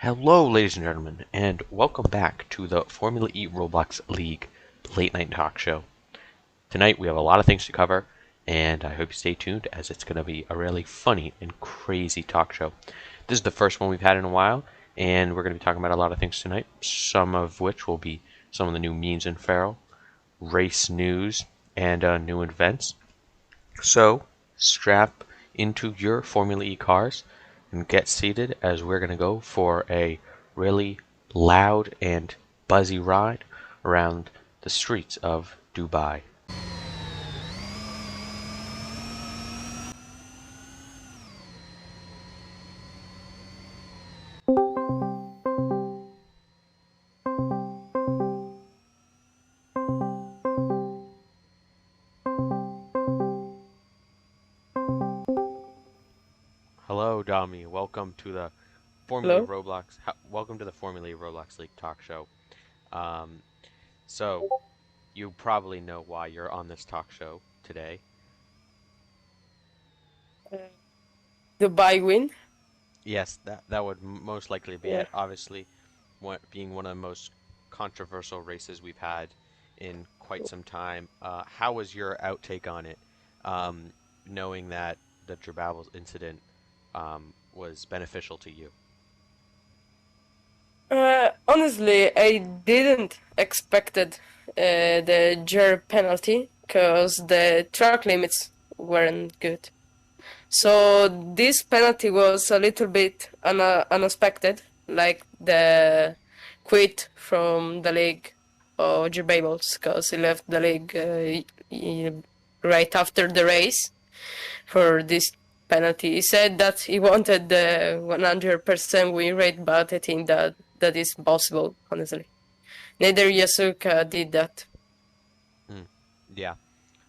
Hello, ladies and gentlemen, and welcome back to the Formula E Roblox League Late Night Talk Show. Tonight we have a lot of things to cover, and I hope you stay tuned as it's going to be a really funny and crazy talk show. This is the first one we've had in a while, and we're going to be talking about a lot of things tonight, some of which will be some of the new memes in FERL, race news, and new events. So, strap into your Formula E cars and get seated as we're going to go for a really loud and buzzy ride around the streets of Dubai. Hello, Dami. Welcome to the Formula Hello. Roblox. Welcome to the Formula Roblox League talk show. Um, so you probably know why you're on this talk show today. Uh, Dubai win. Yes, that would most likely be Yeah. it. Obviously, being one of the most controversial races we've had in quite some time. How was your outtake on it, knowing that the Gerbabbles incident was beneficial to you? Honestly, I didn't expected the jury penalty because the track limits weren't good. So this penalty was a little bit unexpected, like the quit from the league of Gerbabbles, because he left the league right after the race for this penalty. He said that he wanted the 100% win rate, but I think that that is possible, honestly. Neither Yasuka did that. Mm, yeah.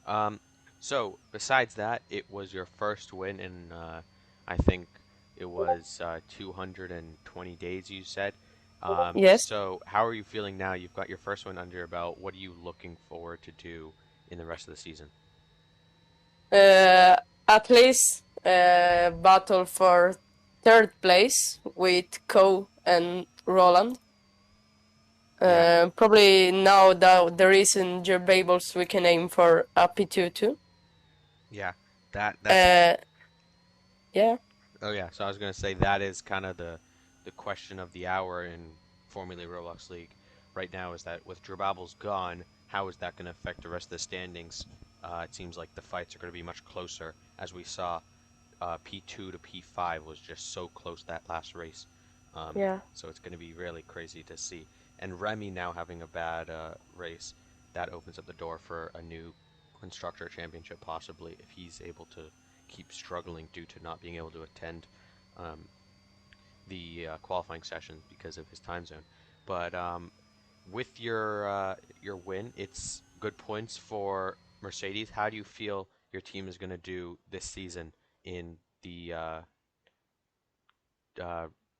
Um, so besides that, it was your first win in I think it was 220 days. You said. Yes. So how are you feeling now? You've got your first win under your belt. What are you looking forward to do in the rest of the season? Uh, at least battle for third place with Ko and Roland. Yeah, Probably now that there is in Gerbabbles, we can aim for Ep.2 too. yeah. That's Uh, yeah. Oh yeah. So I was gonna say that is kind of the question of the hour in Formula Roblox League right now is that with Dribable's gone, how is that going to affect the rest of the standings? It seems like the fights are going to be much closer, as we saw. P2 to P5 was just so close that last race. Yeah. So it's going to be really crazy to see. And Remy now having a bad race, that opens up the door for a new constructor championship possibly if he's able to keep struggling due to not being able to attend um, the qualifying session because of his time zone. But with your win, it's good points for Mercedes. How do you feel your team is going to do this season in the uh,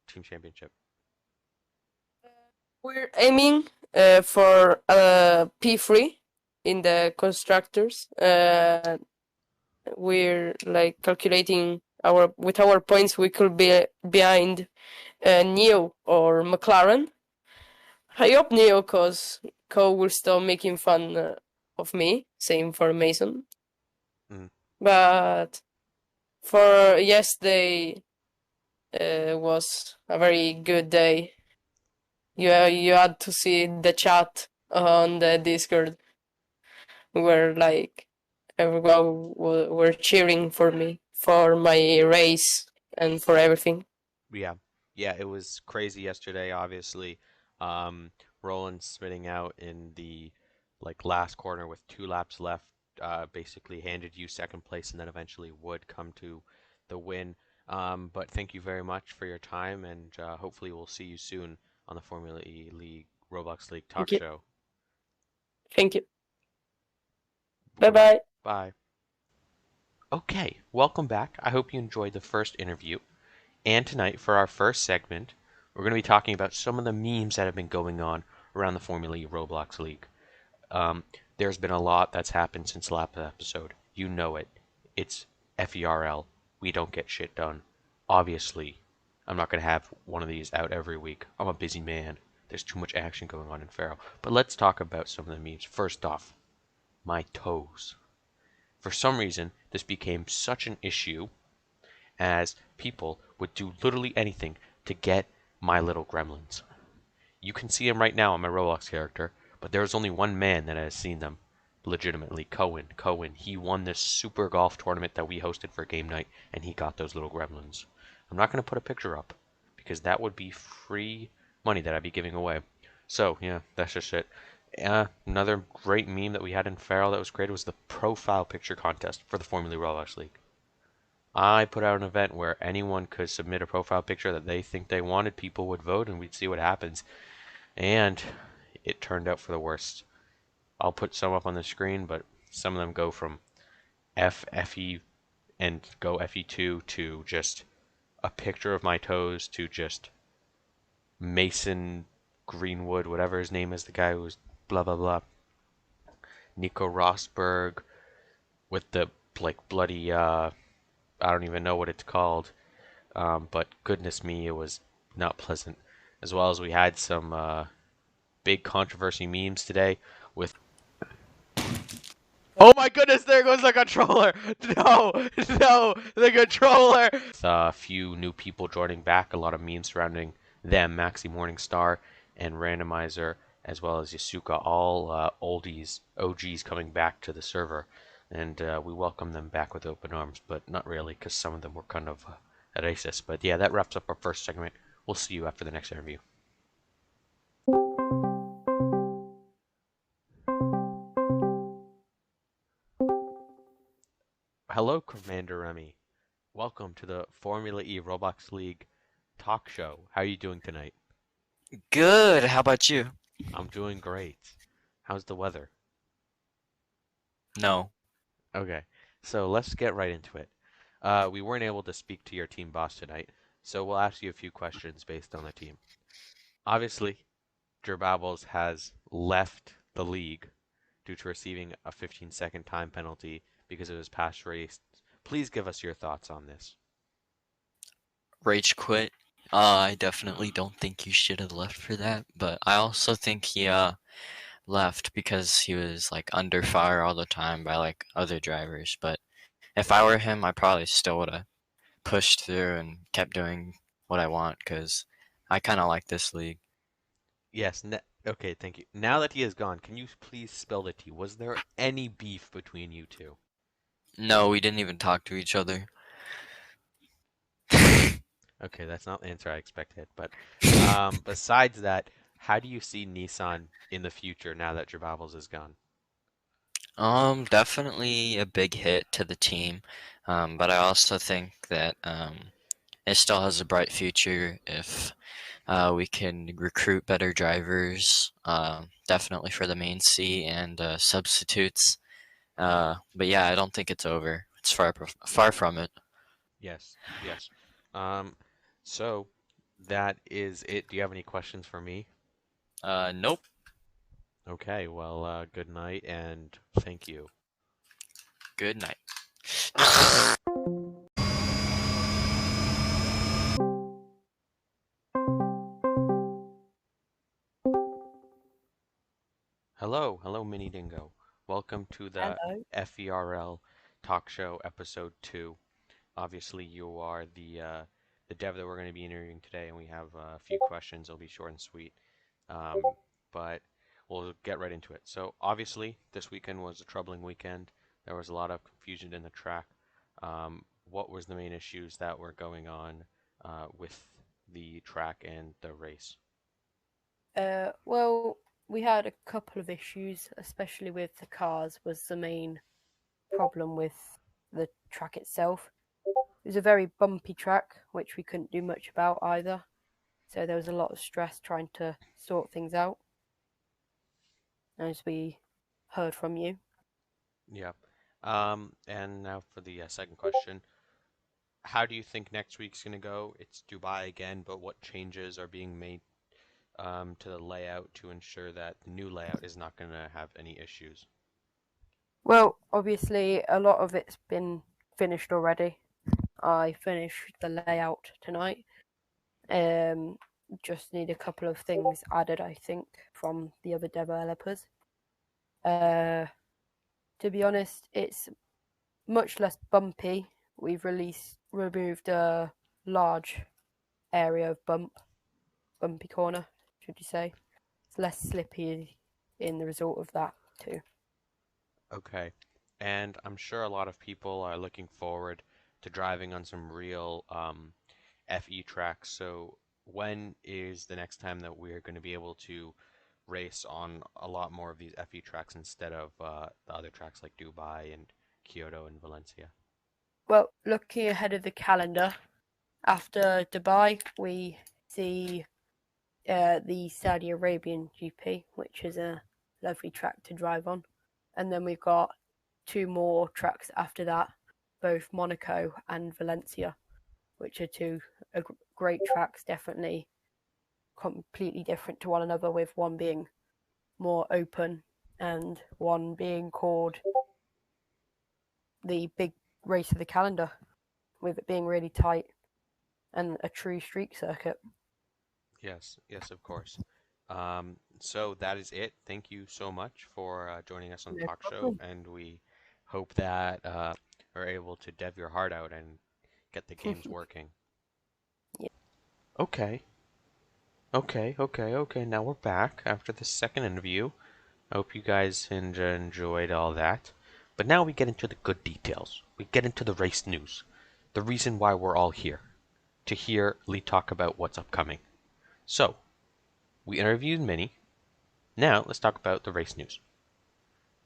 team championship? We're aiming for P3 in the constructors. We're like calculating our with our points we could be behind Neo or McLaren. I hope Neo cause Cole will stop making fun of me. Same for Mason. Mm, But for yesterday was a very good day. You had to see the chat on the Discord where like everyone were cheering for me for my race and for everything. yeah, yeah, it was crazy yesterday. Obviously, um, Roland spinning out in the last corner with 2 laps left, basically handed you second place, and then eventually would come to the win. But thank you very much for your time, and hopefully we'll see you soon on the Formula E League Roblox League talk Thank you. show. Thank you. Bye Bye-bye. bye. Bye. Okay, welcome back. I hope you enjoyed the first interview. And tonight, for our first segment, we're going to be talking about some of the memes that have been going on around the Formula E Roblox League. Um, there's been a lot that's happened since the last episode. You know it. It's FERL. We don't get shit done. Obviously, I'm not going to have one of these out every week. I'm a busy man. There's too much action going on in FERL. But let's talk about some of the memes. First off, my toes. For some reason, this became such an issue as people would do literally anything to get my little gremlins. You can see him right now on my Roblox character, but there's only one man that has seen them legitimately. Cohen. Cohen. He won this super golf tournament that we hosted for game night, and he got those little gremlins. I'm not going to put a picture up because that would be free money that I'd be giving away. So, yeah, that's just it. Another great meme that we had in Farrell that was great was the profile picture contest for the Formula Roblox League. I put out an event where anyone could submit a profile picture that they think they wanted. People would vote, and we'd see what happens. And it turned out for the worst. I'll put some up on the screen, but some of them go from FE, and go FE2 to just a picture of my toes to just Mason Greenwood, whatever his name is, the guy who's blah blah blah. Nico Rosberg with the like bloody I don't even know what it's called. But goodness me, it was not pleasant. As well as we had some big controversy memes today with. Oh my goodness, there goes the controller! No, no, the controller! With a few new people joining back, a lot of memes surrounding them, Maxi Morningstar and Randomizer, as well as Yasuka, all oldies, OGs coming back to the server. And we welcome them back with open arms, but not really, because some of them were kind of racist. But yeah, that wraps up our first segment. We'll see you after the next interview. Hello, Commander Remy. Welcome to the Formula E Roblox League talk show. How are you doing tonight? Good. How about you? I'm doing great. How's the weather? No. Okay, so let's get right into it. We weren't able to speak to your team boss tonight, so we'll ask you a few questions based on the team. Obviously, Gerbabbles has left the league due to receiving a 15-second time penalty because of his past race. Please give us your thoughts on this. Rage quit. I definitely don't think you should have left for that, but I also think he left because he was like under fire all the time by like other drivers. But if I were him, I probably still would have pushed through and kept doing what I want because I kind of like this league. Yes, okay, thank you. Now that he is gone, can you please spill the tea? Was there any beef between you two? No, we didn't even talk to each other. Okay, that's not the answer I expected. But besides that, how do you see Nissan in the future now that Jababbles is gone? Definitely a big hit to the team, but I also think that it still has a bright future if we can recruit better drivers, definitely for the main C and substitutes. But yeah, I don't think it's over. It's far from it. Yes, yes. Um, so that is it. Do you have any questions for me? Nope. Okay, well, good night and thank you. Good night. Hello, hello, Mini Dingo. Welcome to the Hello. FERL Talk Show Episode 2. Obviously, you are the dev that we're going to be interviewing today, and we have a few questions. It'll be short and sweet, um, but we'll get right into it. So, obviously, this weekend was a troubling weekend. There was a lot of confusion in the track. What was the main issues that were going on with the track and the race? Well, we had a couple of issues, especially with the cars, was the main problem with the track itself. It was a very bumpy track, which we couldn't do much about either. So there was a lot of stress trying to sort things out, as we heard from you. Yeah. And now for the second question. How do you think next week's going to go? It's Dubai again, but what changes are being made to the layout to ensure that the new layout is not going to have any issues? Well, obviously, a lot of it's been finished already. I finished the layout tonight, Just need a couple of things added, I think, from the other developers. To be honest, it's much less bumpy. We've removed a large area of bumpy corner, should you say. It's less slippy in the result of that too. Okay. And I'm sure a lot of people are looking forward to driving on some real FE tracks. So when is the next time that we're going to be able to race on a lot more of these FE tracks instead of the other tracks like Dubai and Kyoto and Valencia? Well, looking ahead of the calendar, after Dubai, we see the Saudi Arabian GP, which is a lovely track to drive on. And then we've got 2 more tracks after that, both Monaco and Valencia, which are 2 great tracks, definitely completely different to one another, with one being more open and one being called the big race of the calendar, with it being really tight and a true street circuit. Yes, yes, of course. So that is it. Thank you so much for joining us on the No talk show, problem. and we hope that are able to dev your heart out and get the games working. Yeah. Okay, okay. Now we're back after the second interview. I hope you guys enjoyed all that. But now we get into the good details. We get into the race news. The reason why we're all here. To hear Lee talk about what's upcoming. So, we interviewed Minnie. Now, let's talk about the race news.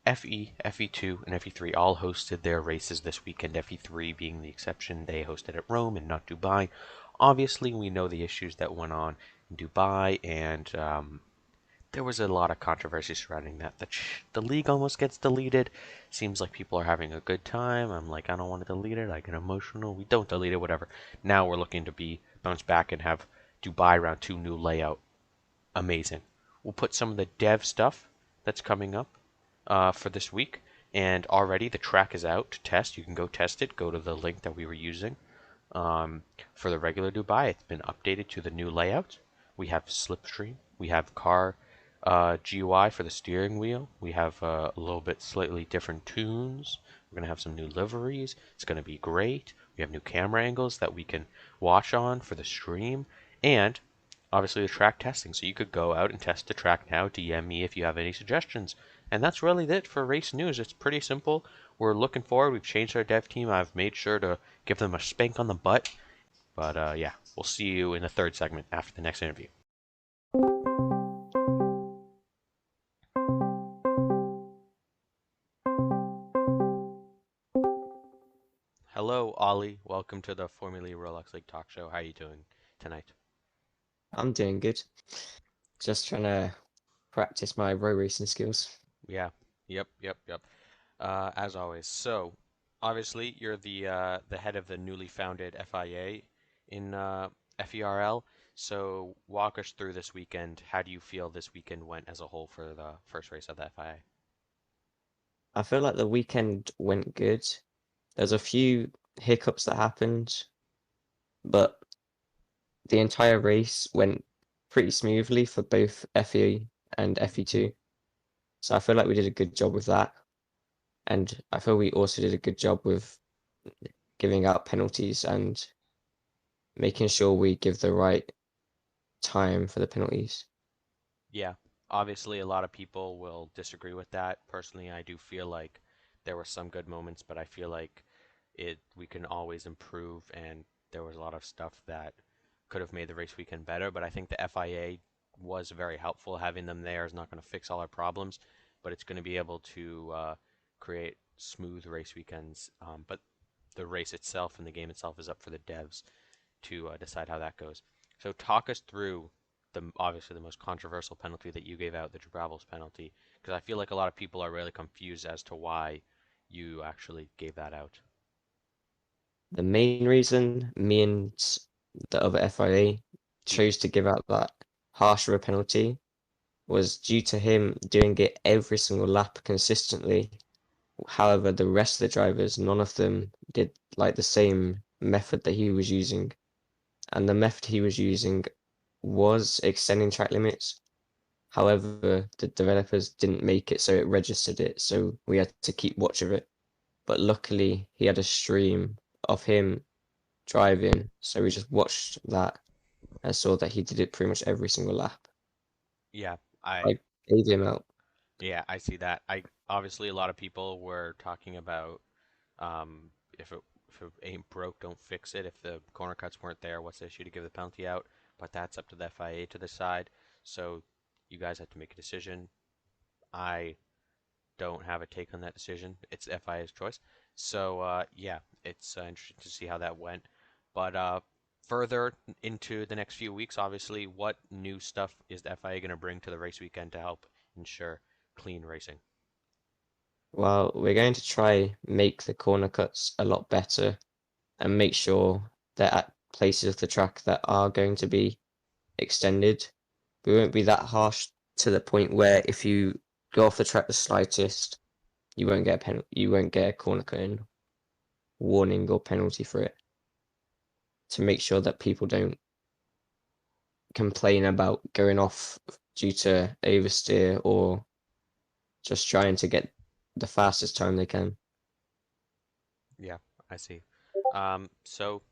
FE, FE2, and FE3 all hosted their races this weekend, FE3 being the exception. They hosted at Rome and not Dubai. Obviously, we know the issues that went on in Dubai, and there was a lot of controversy surrounding that. The league almost gets deleted. Seems like people are having a good time. I'm like, I don't want to delete it. I get emotional. We don't delete it, whatever. Now we're looking to be bounce back and have Dubai round 2 new layout. Amazing. We'll put some of the dev stuff that's coming up for this week. And already the track is out to test. You can go test it. Go to the link that we were using for the regular Dubai. It's been updated to the new layout. We have slipstream. We have car GUI for the steering wheel. We have a little bit slightly different tunes. We're going to have some new liveries. It's going to be great. We have new camera angles that we can watch on for the stream. And obviously the track testing. So you could go out and test the track now. DM me if you have any suggestions. And that's really it for race news. It's pretty simple. We're looking forward. We've changed our dev team. I've made sure to give them a spank on the butt. But yeah, we'll see you in the third segment after the next interview. Hello, Ollie. Welcome to the Formula E Rolex League talk show. How are you doing tonight? I'm doing good. Just trying to practice my row racing skills. Yeah. Yep. As always. So, obviously, you're the head of the newly founded FIA in FERL. So, walk us through this weekend. How do you feel this weekend went as a whole for the first race of the FIA? I feel like the weekend went good. There's a few hiccups that happened, but the entire race went pretty smoothly for both FE and FE2. So I feel like we did a good job with that. And I feel we also did a good job with giving out penalties and making sure we give the right time for the penalties. Yeah, obviously, a lot of people will disagree with that. Personally, I do feel like there were some good moments, but I feel like we can always improve, and there was a lot of stuff that could have made the race weekend better. But I think the FIA was very helpful. Having them there is not going to fix all our problems, but it's going to be able to create smooth race weekends. But the race itself and the game itself is up for the devs to decide how that goes. So talk us through obviously the most controversial penalty that you gave out, the Brabbles penalty, because I feel like a lot of people are really confused as to why you actually gave that out. The main reason me and the other FIA chose to give out that harsher a penalty was due to him doing it every single lap consistently. However, the rest of the drivers, none of them did like the same method that he was using. and the method he was using was extending track limits. However, the developers didn't make it so it registered it, so we had to keep watch of it. But luckily, he had a stream of him driving, so we just watched that and saw that he did it pretty much every single lap. Yeah, I I gave him out. yeah, I see that. I obviously a lot of people were talking about um, if it ain't broke, don't fix it. If the corner cuts weren't there, what's the issue to give the penalty out? But that's up to the FIA to decide. So you guys have to make a decision. I don't have a take on that decision. It's FIA's choice. So yeah, it's interesting to see how that went. But further into the next few weeks, obviously, what new stuff is the FIA going to bring to the race weekend to help ensure clean racing? Well, we're going to try make the corner cuts a lot better and make sure they're at places of the track that are going to be extended. We won't be that harsh to the point where if you go off the track the slightest, you won't get a you won't get a corner cutting warning or penalty for it. To make sure that people don't complain about going off due to oversteer or just trying to get the fastest time they can. Yeah, I see. So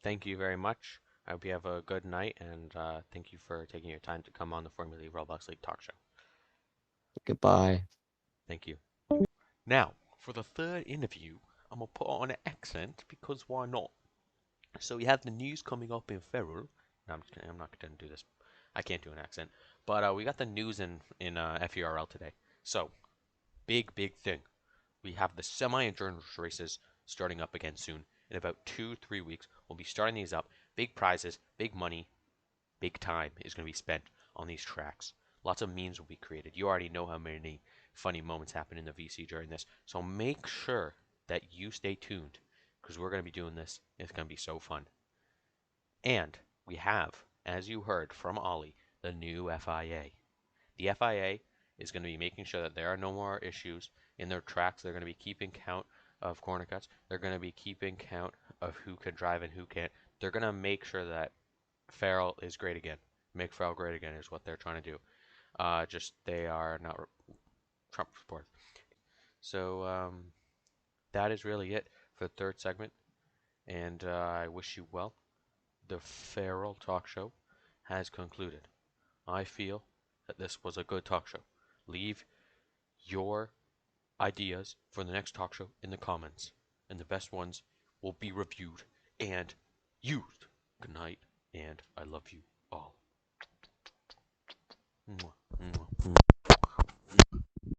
thank you very much. I hope you have a good night, and thank you for taking your time to come on the Formula E Roblox League talk show. Goodbye. Thank you. Now, for the third interview, I'm gonna put on an accent because why not? So we have the news coming up in FERL. No, I'm just kidding. I'm not gonna do this. I can't do an accent. But we got the news in FERL today. So big thing. We have the semi-endurance races starting up again soon. In about 2-3 weeks, we'll be starting these up. Big prizes, big money, big time is going to be spent on these tracks. Lots of memes will be created. You already know how many funny moments happen in the VC during this. So make sure that you stay tuned because we're going to be doing this. It's going to be so fun. And we have, as you heard from Ollie, the new FIA. The FIA is going to be making sure that there are no more issues in their tracks. They're going to be keeping count of corner cuts. They're going to be keeping count of who can drive and who can't. They're going to make sure that FERL is great again. Make FERL great again is what they're trying to do. Just they are not Trump supporters. So that is really it for the third segment, and I wish you well. The FERL talk show has concluded. I feel that this was a good talk show. Leave your ideas for the next talk show in the comments, and the best ones will be reviewed and used. Good night, and I love you all.